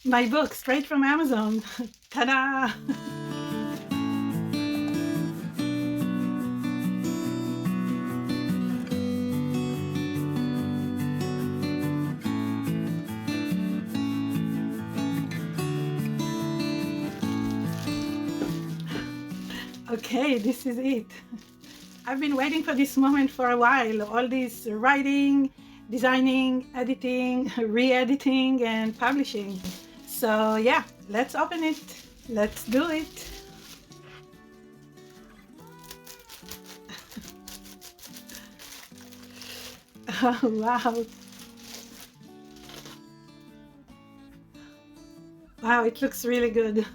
My book straight from Amazon. Ta-da! Okay, this is it. I've been waiting for this moment for a while. All this writing, designing, editing, re-editing, and publishing. So yeah, let's open it. Let's do it. Oh, wow. Wow, it looks really good.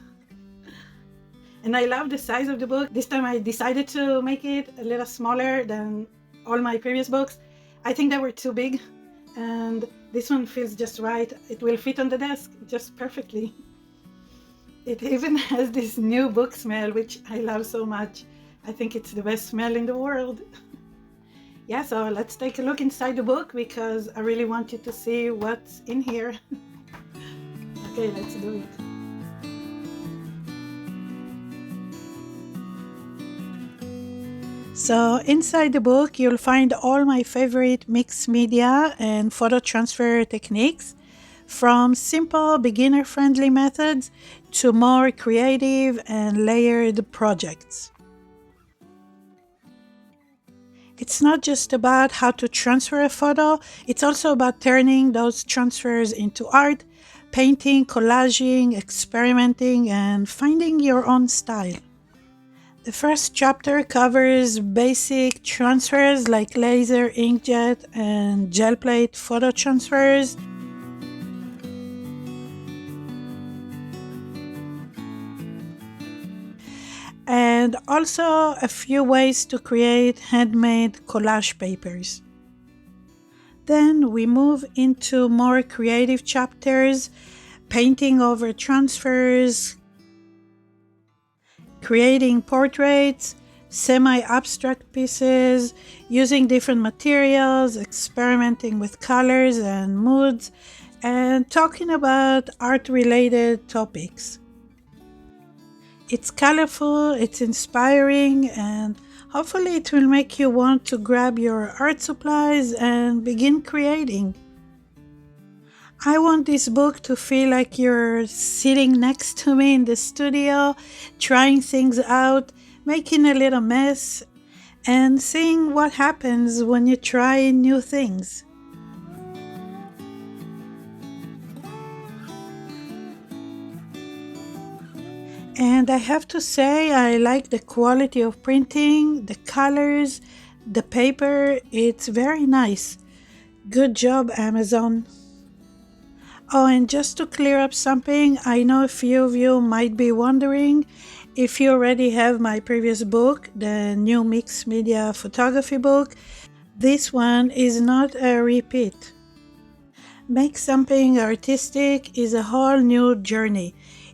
And I love the size of the book. This time I decided to make it a little smaller than all my previous books. I think they were too big, and this one feels just right. It will fit on the desk just perfectly. It even has this new book smell, which I love so much. I think it's the best smell in the world. Yeah, so let's take a look inside the book because I really want you to see what's in here. Okay, let's do it. So inside the book, you'll find all my favorite mixed media and photo transfer techniques, from simple beginner-friendly methods to more creative and layered projects. It's not just about how to transfer a photo, it's also about turning those transfers into art, painting, collaging, experimenting, and finding your own style. The first chapter covers basic transfers like laser, inkjet, and gel plate photo transfers. And also a few ways to create handmade collage papers. Then we move into more creative chapters, painting over transfers, creating portraits, semi-abstract pieces, using different materials, experimenting with colors and moods, and talking about art-related topics. It's colorful, it's inspiring, and hopefully it will make you want to grab your art supplies and begin creating. I want this book to feel like you're sitting next to me in the studio, trying things out, making a little mess, and seeing what happens when you try new things. And I have to say, I like the quality of printing, the colors, the paper. It's very nice. Good job, Amazon. Oh, and just to clear up something, I know a few of you might be wondering if you already have my previous book, the new mixed media photography book. This one is not a repeat. Make something artistic is a whole new journey.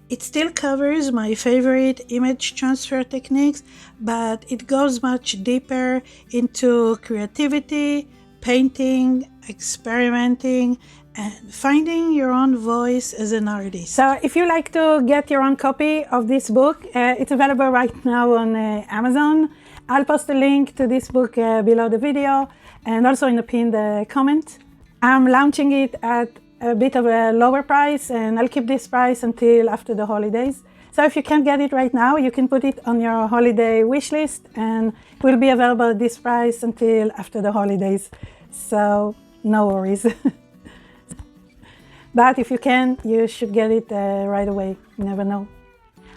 It still covers my favorite image transfer techniques, but it goes much deeper into creativity, painting, experimenting, and finding your own voice as an artist. So if you like to get your own copy of this book, it's available right now on Amazon. I'll post a link to this book below the video and also in the pinned comment. I'm launching it at a bit of a lower price, and I'll keep this price until after the holidays. So if you can't get it right now, you can put it on your holiday wish list, and it will be available at this price until after the holidays. So no worries. But if you can, you should get it right away. You never know.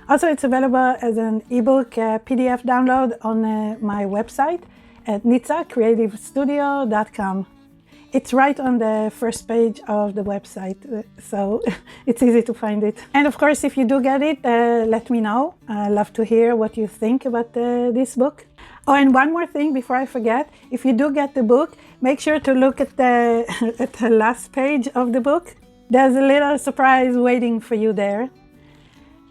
Also, it's available as an ebook PDF download on my website at nitsacreativestudio.com. It's right on the first page of the website, so it's easy to find it. And of course, if you do get it, let me know. I love to hear what you think about this book. Oh, and one more thing before I forget, if you do get the book, make sure to look at the, at the last page of the book. There's a little surprise waiting for you there.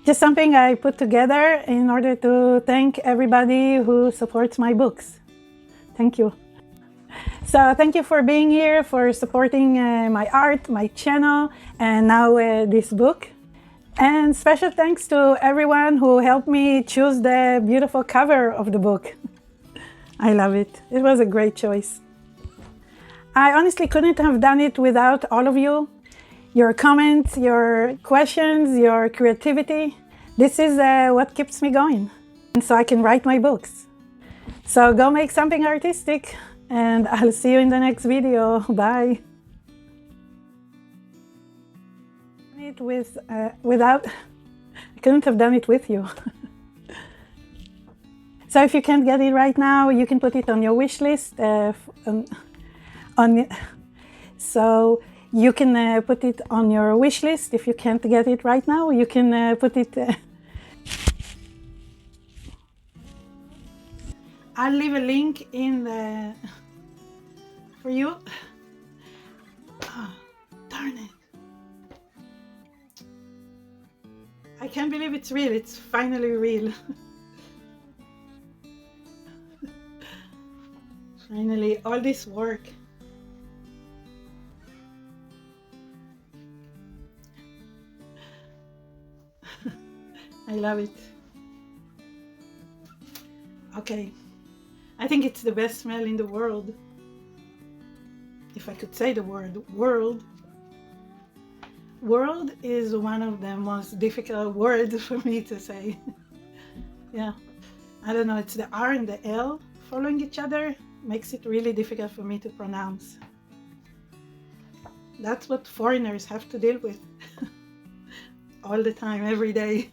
Just something I put together in order to thank everybody who supports my books. Thank you. So thank you for being here, for supporting my art, my channel, and now this book. And special thanks to everyone who helped me choose the beautiful cover of the book. I love it. It was a great choice. I honestly couldn't have done it without all of you. Your comments, your questions, your creativity. This is what keeps me going. And so I can write my books. So go make something artistic, and I'll see you in the next video. Bye. Without, I couldn't have done it with you. So if you can't get it right now, you can put it on your wish list. So you can put it on your wish list. If you can't get it right now, you can put it. I'll leave a link in the for you. Oh, darn it. I can't believe it's real. It's finally real. Finally, all this work. I love it. Okay. I think it's the best smell in the world. If I could say the word world. World is one of the most difficult words for me to say. Yeah. I don't know, it's the R and the L following each other makes it really difficult for me to pronounce. That's what foreigners have to deal with all the time, every day.